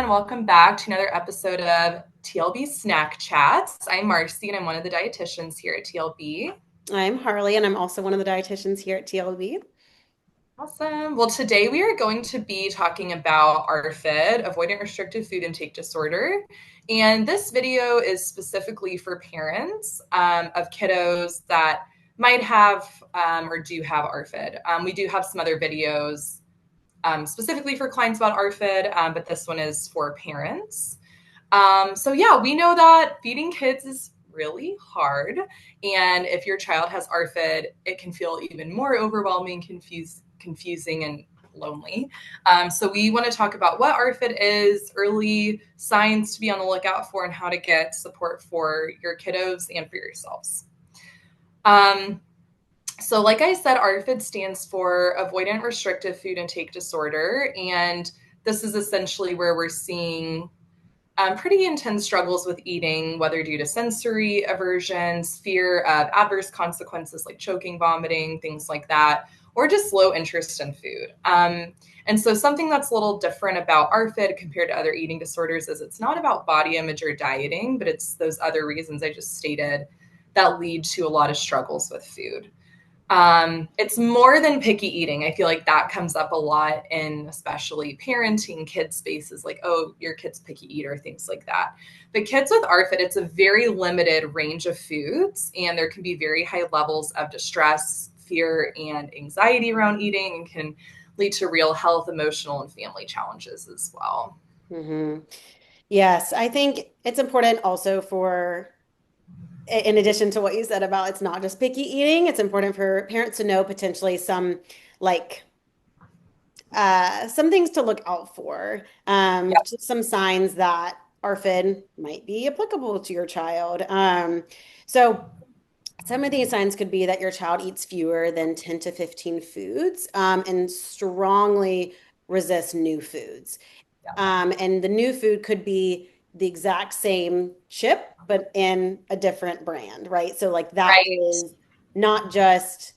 and welcome back to another episode of TLB Snack Chats. I'm Marcie, and I'm one of the dietitians here at TLB. I'm Harley, and I'm also one of the dietitians here at TLB. Awesome. Well, today we are going to be talking about ARFID, Avoidant Restrictive Food Intake Disorder. And this video is specifically for parents of kiddos that might have or do have ARFID. We do have some other videos specifically for clients about ARFID, but this one is for parents. So yeah, we know that feeding kids is really hard. And if your child has ARFID, it can feel even more overwhelming, confusing, and lonely. So we want to talk about what ARFID is, early signs to be on the lookout for, and how to get support for your kiddos and for yourselves. So like I said, ARFID stands for Avoidant Restrictive Food Intake Disorder. And this is essentially where we're seeing pretty intense struggles with eating, whether due to sensory aversions, fear of adverse consequences like choking, vomiting, things like that, or just low interest in food. And so something that's a little different about ARFID compared to other eating disorders is it's not about body image or dieting, but it's those other reasons I just stated that lead to a lot of struggles with food. It's more than picky eating. I feel like that comes up a lot in especially parenting kid spaces, like, oh, your kid's picky eater, things like that. But kids with ARFID, it's a very limited range of foods, and there can be very high levels of distress, fear, and anxiety around eating, and can lead to real health, emotional, and family challenges as well. hmm Yes, I think it's important also for, in addition to what you said about it's not just picky eating, it's important for parents to know potentially like some things to look out for, Yeah, just some signs that ARFID might be applicable to your child. So some of these signs could be that your child eats fewer than 10 to 15 foods, and strongly resists new foods. yeah, And the new food could be the exact same chip, but in a different brand, right? So, like, that right, is not just,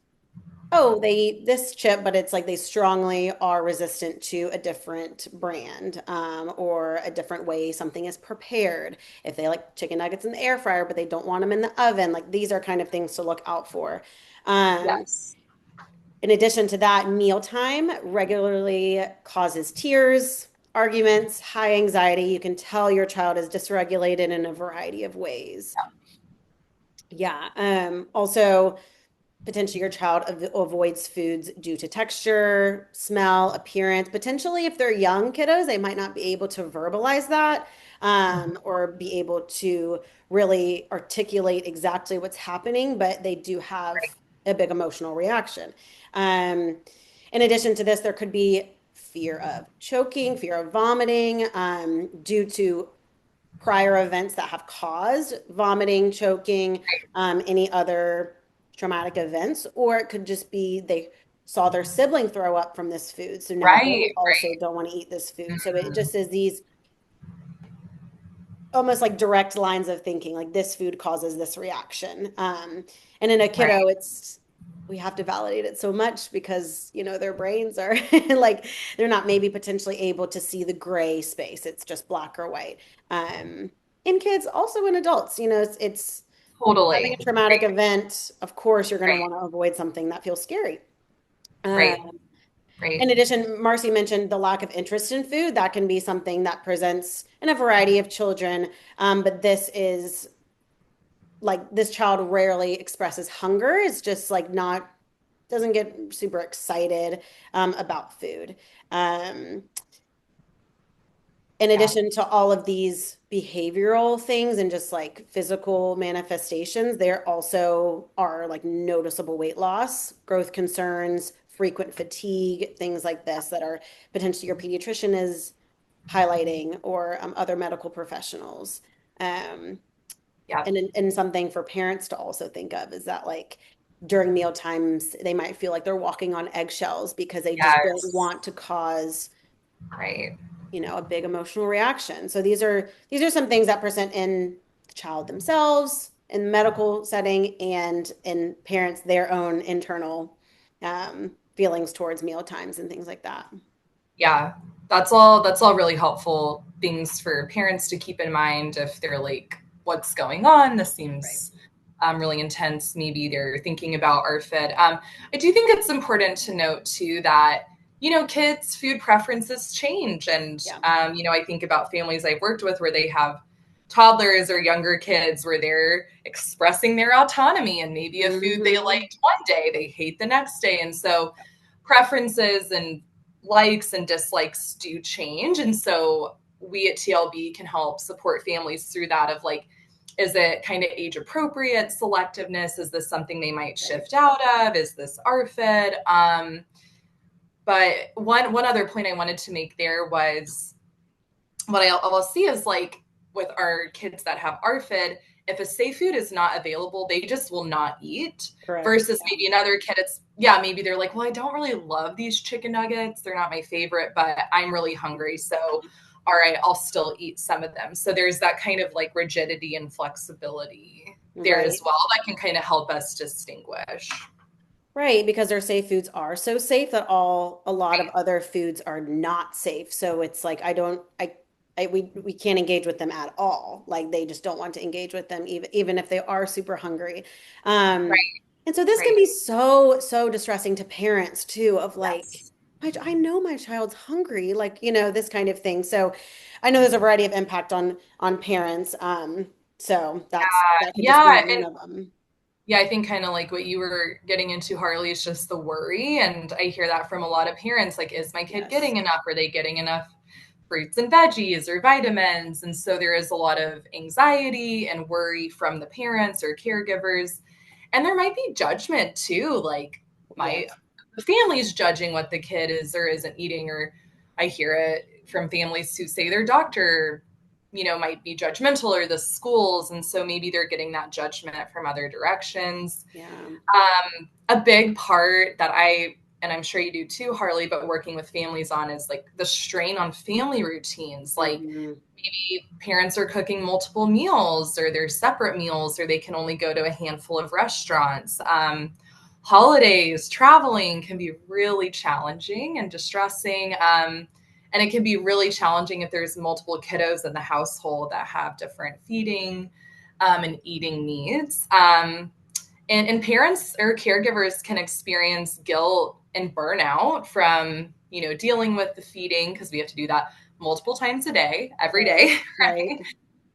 oh, they eat this chip, but it's like they strongly are resistant to a different brand, or a different way something is prepared. If they like chicken nuggets in the air fryer, but they don't want them in the oven, like these are kind of things to look out for. Um, yes, in addition to that, mealtime regularly causes tears, arguments, high anxiety. You can tell your child is dysregulated in a variety of ways. Yeah. Also, potentially your child avoids foods due to texture, smell, appearance. Potentially, if they're young kiddos, they might not be able to verbalize that, or be able to really articulate exactly what's happening, but they do have a big emotional reaction. Um, in addition to this, there could be fear of choking, fear of vomiting, due to prior events that have caused vomiting, choking, any other traumatic events, or it could just be they saw their sibling throw up from this food. So now they right, also right. don't want to eat this food. So it Mhm. just is these almost like direct lines of thinking, like this food causes this reaction. And in a kiddo, Right. it's we have to validate it so much because their brains are like they're not maybe potentially able to see the gray space. It's just black or white. Um, in kids, also in adults, it's having Totally. a traumatic Right, event. Of course, you're going to right, want to avoid something that feels scary. Um, right, right. in addition, Marcie mentioned the lack of interest in food. That can be something that presents in a variety of children. But this is like this child rarely expresses hunger. It's just like not, doesn't get super excited about food. Um, in Yeah. addition to all of these behavioral things and just like physical manifestations, there also are like noticeable weight loss, growth concerns, frequent fatigue, things like this that are potentially your pediatrician is highlighting, or other medical professionals. Um, Yeah. and something for parents to also think of is that, like, during meal times, they might feel like they're walking on eggshells because they just don't Yes. want to cause Right. a big emotional reaction. So these are some things that present in the child themselves, in medical setting, and in parents, their own internal feelings towards meal times and things like that. Yeah, that's all really helpful things for parents to keep in mind if they're like, what's going on? This Right. seems really intense. Maybe they're thinking about ARFID. I do think it's important to note too that kids' food preferences change, and Yeah. I think about families I've worked with where they have toddlers or younger kids where they're expressing their autonomy, and maybe a food they Hmm. liked one day they hate the next day, and so preferences and likes and dislikes do change. And so we at TLB can help support families through that of like, is it kind of age appropriate selectiveness? Is this something they might Right. shift out of? Is this ARFID? But one other point I wanted to make there was what I'll see is like with our kids that have ARFID, if a safe food is not available, they just will not eat. Correct. Versus maybe another kid, it's yeah, maybe they're like, well, I don't really love these chicken nuggets. They're not my favorite, but I'm really hungry. So, all right, I'll still eat some of them. So there's that kind of like rigidity and flexibility there as Right. well that can kind of help us distinguish. Right, because their safe foods are so safe that a lot of other foods are not safe. So it's like I don't I we can't engage with them at all. Like they just don't want to engage with them even if they are super hungry. Um Right, and so this can right. be so distressing to parents too of like Yes. I know my child's hungry, like, this kind of thing. So I know there's a variety of impact on parents. So that could just be Yeah. one And of them. yeah, I think kind of like what you were getting into, Harley, is just the worry. And I hear that from a lot of parents like, is my kid Yes. getting enough? Are they getting enough fruits and veggies or vitamins? And so there is a lot of anxiety and worry from the parents or caregivers. And there might be judgment too, like my Yes. the family's judging what the kid is or isn't eating, or I hear it from families who say their doctor might be judgmental, or the schools, and so maybe they're getting that judgment from other directions. Yeah. A big part that and I'm sure you do too, Harley, but working with families on is like the strain on family routines. Like Mhm. maybe parents are cooking multiple meals or they're separate meals or they can only go to a handful of restaurants. Holidays, traveling can be really challenging and distressing. And it can be really challenging if there's multiple kiddos in the household that have different feeding and eating needs. And parents or caregivers can experience guilt and burnout from dealing with the feeding, because we have to do that multiple times a day, every Right, day. right.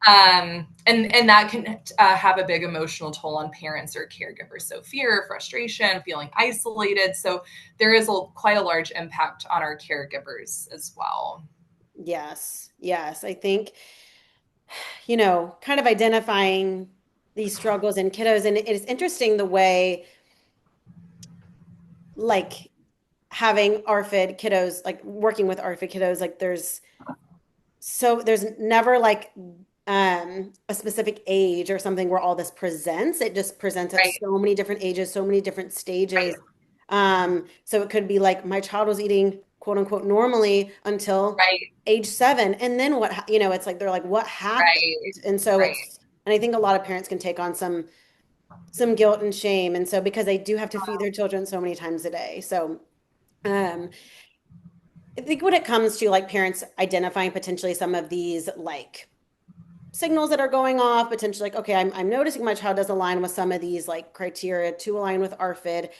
And that can have a big emotional toll on parents or caregivers. So fear, frustration, feeling isolated. So there is quite a large impact on our caregivers as well. Yes, yes. I think, kind of identifying these struggles in kiddos, and it's interesting the way, like, having ARFID kiddos, like working with ARFID kiddos, like there's never like a specific age or something where all this presents. It just presents at Right, so many different ages, so many different right, stages. So it could be like my child was eating quote unquote normally until right, age 7, and then what, it's like they're like, what happened? right, And so right. and I think a lot of parents can take on some guilt and shame, and so because they do have to feed their children so many times a day. So um I think when it comes to like parents identifying potentially some of these like signals that are going off, potentially like, okay, I'm noticing my child does align with some of these like criteria to align with ARFID.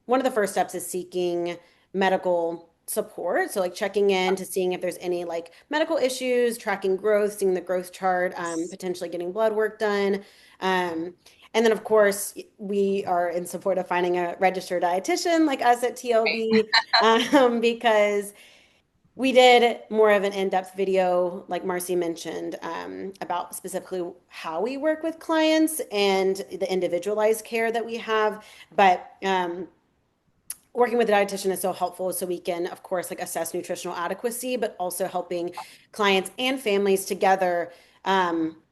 One of the first steps is seeking medical support. So like checking in to seeing if there's any like medical issues, tracking growth, seeing the growth chart, potentially getting blood work done. Um, and then of course we are in support of finding a registered dietitian like us at TLB, because we did more of an in-depth video, like Marcie mentioned, about specifically how we work with clients and the individualized care that we have. But working with a dietitian is so helpful, so we can, of course, like assess nutritional adequacy, but also helping clients and families together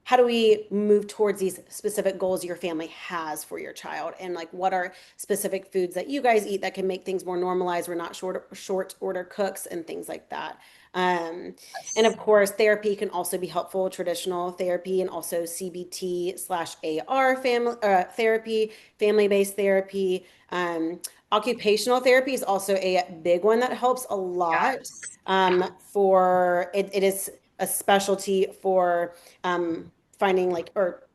how do we move towards these specific goals your family has for your child? And like, what are specific foods that you guys eat that can make things more normalized? We're not short order cooks and things like that. And of Yes. course, therapy can also be helpful, traditional therapy and also CBT/AR therapy, family-based therapy. Occupational therapy is also a big one that helps a lot. Yes. For it is a specialty for finding like or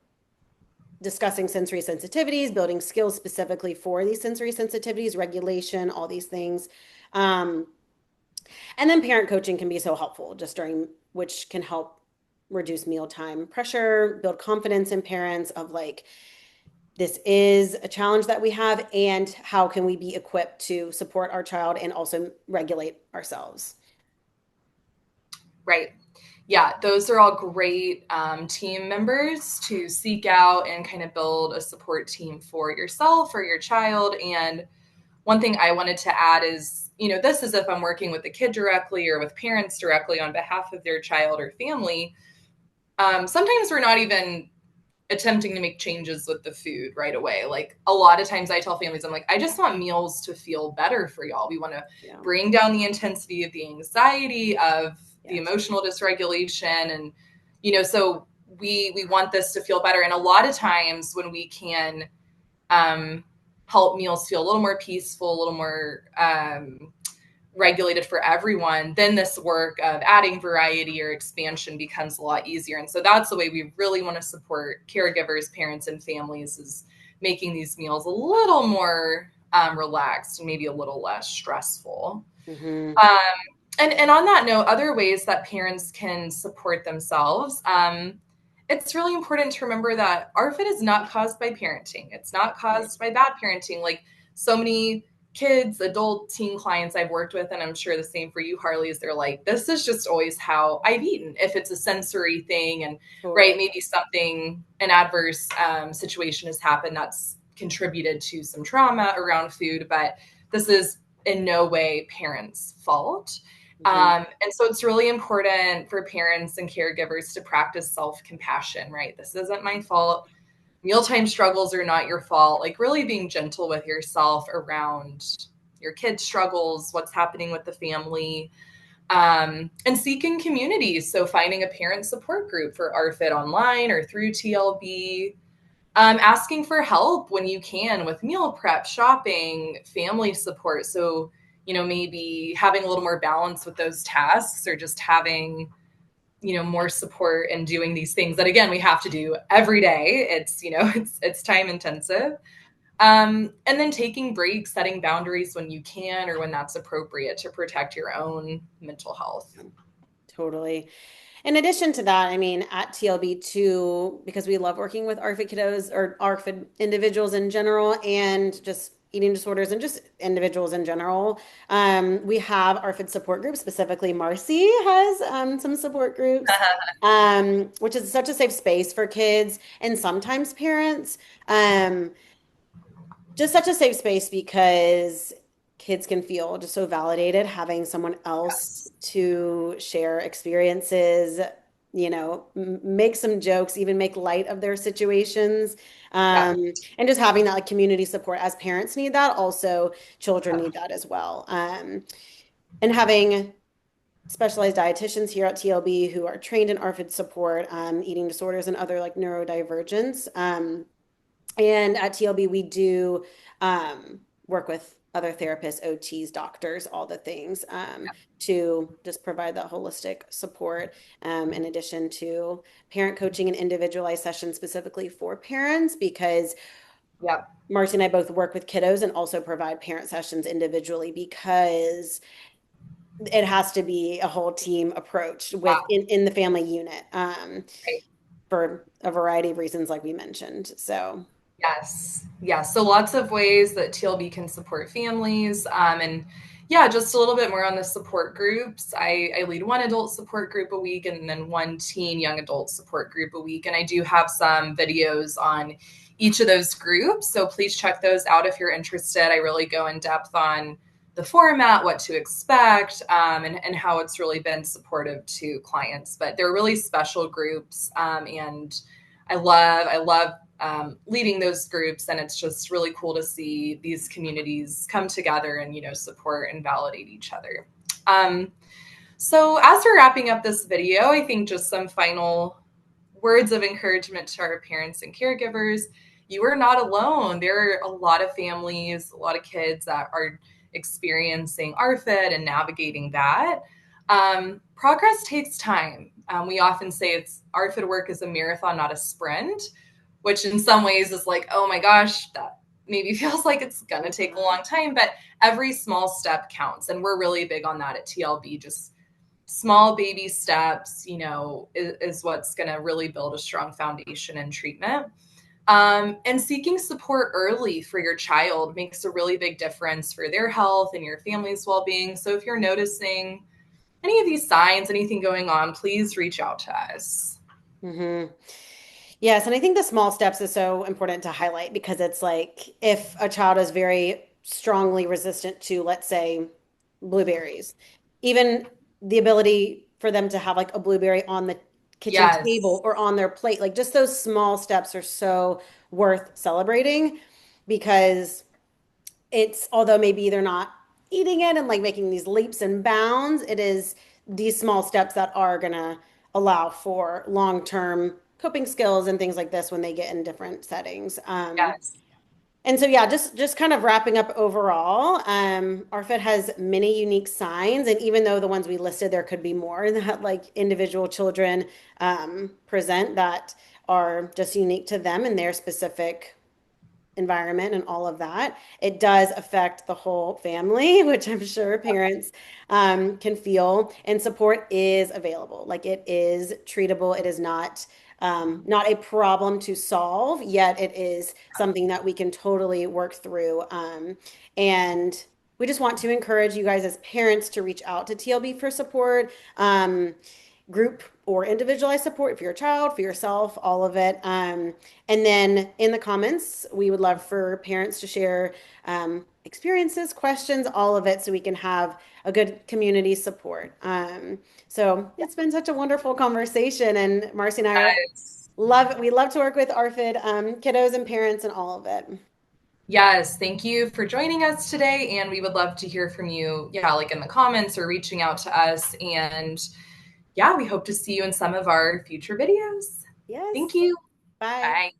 discussing sensory sensitivities, building skills specifically for these sensory sensitivities, regulation, all these things. Um, and then parent coaching can be so helpful just during, which can help reduce mealtime pressure, build confidence in parents of like, this is a challenge that we have, and how can we be equipped to support our child and also regulate ourselves. Right. Yeah, those are all great team members to seek out and kind of build a support team for yourself or your child. And one thing I wanted to add is, this is if I'm working with the kid directly or with parents directly on behalf of their child or family. Sometimes we're not even attempting to make changes with the food right away. Like a lot of times I tell families, I'm like, I just want meals to feel better for y'all. We want to Yeah. bring down the intensity of the anxiety, of the Yes. emotional dysregulation. And, so we want this to feel better. And a lot of times when we can help meals feel a little more peaceful, a little more regulated for everyone, then this work of adding variety or expansion becomes a lot easier. And so that's the way we really want to support caregivers, parents, and families, is making these meals a little more relaxed and maybe a little less stressful. Mm-hmm. And on that note, other ways that parents can support themselves. It's really important to remember that ARFID is not caused by parenting. It's not caused by bad parenting. Like so many kids, adult teen clients I've worked with, and I'm sure the same for you, Harley, is they're like, this is just always how I've eaten. If it's a sensory thing and Totally. right, maybe something, an adverse situation has happened that's contributed to some trauma around food, but this is in no way parents' fault. Mm-hmm. And so it's really important for parents and caregivers to practice self-compassion, right? This isn't my fault. Mealtime struggles are not your fault. Like really being gentle with yourself around your kids' struggles, what's happening with the family, and seeking communities. So finding a parent support group for ARFID online or through TLB, asking for help when you can with meal prep, shopping, family support. So, maybe having a little more balance with those tasks, or just having, more support and doing these things that, again, we have to do every day. It's, it's time intensive. And then taking breaks, setting boundaries when you can or when that's appropriate to protect your own mental health. Totally. In addition to that, I mean, at TLB too, because we love working with ARFID kiddos or ARFID individuals in general, and just eating disorders and just individuals in general, we have ARFID support groups. Specifically, Marcie has some support groups, which is such a safe space for kids and sometimes parents. Just such a safe space because kids can feel just so validated having someone else Yes. to share experiences, make some jokes, even make light of their situations. Yeah. And just having that like community support, as parents need that, also children Yeah. need that as well. And having specialized dietitians here at TLB who are trained in ARFID support, eating disorders and other like neurodivergence. And at TLB, we do work with other therapists, OTs, doctors, all the things to just provide that holistic support, in addition to parent coaching and individualized sessions specifically for parents, because Yeah. Marcie and I both work with kiddos and also provide parent sessions individually, because it has to be a whole team approach with Wow. in the family unit, Right. for a variety of reasons, like we mentioned. So. Yes. Yes. So lots of ways that TLB can support families. And yeah, just a little bit more on the support groups. I lead one adult support group a week and then one teen young adult support group a week. And I do have some videos on each of those groups. So please check those out if you're interested. I really go in depth on the format, what to expect, and how it's really been supportive to clients. But they're really special groups, and I love leading those groups, and it's just really cool to see these communities come together and support and validate each other. So as we're wrapping up this video, I think just some final words of encouragement to our parents and caregivers. You are not alone. There are a lot of families, a lot of kids that are experiencing ARFID and navigating that. Progress takes time. We often say ARFID work is a marathon, not a sprint, which in some ways is like, oh my gosh, that maybe feels like it's going to take a long time, but every small step counts. And we're really big on that at TLB. Just small baby steps, is what's going to really build a strong foundation in treatment. And seeking support early for your child makes a really big difference for their health and your family's well-being. So if you're noticing any of these signs, anything going on, please reach out to us. Mm-hmm. Yes, and I think the small steps is so important to highlight because it's like if a child is very strongly resistant to, let's say, blueberries, even the ability for them to have like a blueberry on the kitchen Yes. table or on their plate, like just those small steps are so worth celebrating because it's although maybe they're not eating it and like making these leaps and bounds, it is these small steps that are gonna allow for long-term coping skills and things like this when they get in different settings. Yes. And so yeah, just kind of wrapping up overall, ARFID has many unique signs, and even though the ones we listed, there could be more that like individual children present that are just unique to them and their specific environment and all of that. It does affect the whole family, which I'm sure parents can feel, and support is available. Like it is treatable. It is not a problem to solve, yet it is something that we can totally work through. And we just want to encourage you guys as parents to reach out to TLB for support. Group or individualized support for your child, for yourself, all of it. And then in the comments, we would love for parents to share experiences, questions, all of it, so we can have a good community support. So it's been such a wonderful conversation, and Marcie and I Yes. love it. We love to work with ARFID kiddos and parents and all of it. Yes, thank you for joining us today. And we would love to hear from you, like in the comments or reaching out to us. And yeah, we hope to see you in some of our future videos. Yes. Thank you. Bye. Bye.